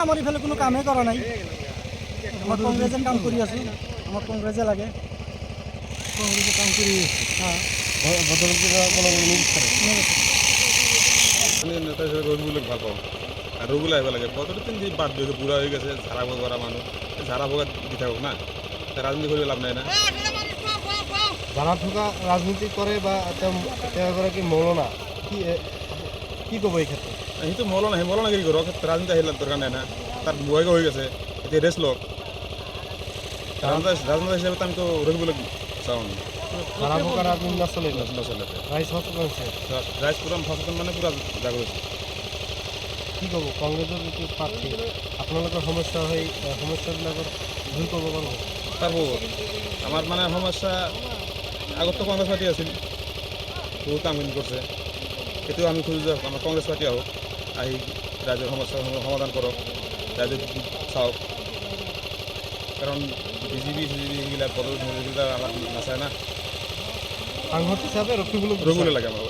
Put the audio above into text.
আমার ইফালে কোনো কামে করা নাই। আমার কংগ্রেসের কাম করি আছি, আমার কংগ্রেসে লাগে, কংগ্রেসের কাম করি। হ্যাঁ, ভদ্রলোকেরা কোনো নিউজ করে আমি নেতা হিসেবে রবিগুলোকে ভালো পাবো আর রবিগুলো আসবে লাগে কতদিন যে বাদ দিয়ে বুড়া হয়ে গেছে ঝাড়া ভোগ করা মানুষ ঝাড়া ভোগ দিতে হোক না তা রাজনীতি করলে লাভ নাই না। যারা ঠোকা রাজনীতি করে বা করে কি মৌল না কি করবো এই ক্ষেত্রে? সি তো মৌলানা হে মৌলানাগিরি করো রাজনীতি আহিলে দরকার নাই না তার বয়স হয়ে গেছে এতিয়া রেস্ট লোক রাজনীতি হিসেবে তো আমি তো রবিগুলো চাও না। যারা ঠোকা রাজনীতি না চলে নচলে রাইস সচেতন হচ্ছে রাইজ পুরা সচেতন মানে পুরা জাগ্রত। কি করবো কংগ্রেসের যদি প্রার্থী আপনাদের সমস্যা হয় সমস্যাবিলাকর দূর করবো পারবো? তারপর আমার মানে সমস্যা আগত তো কংগ্রেস পার্টি আছিল বহুত কাম করছে এতেও আমি খুঁজি যে আমার কংগ্রেস পার্টি হোক আহি রাজ্যের সমস্যার সমাধান করক রাজ্যের চাওক কারণ বিজেপি সিজেপি এইগুলা পদবী আমার নাচায় না সাংসদ হিসাবে রফিকুল রবিগুলো লাগে আমার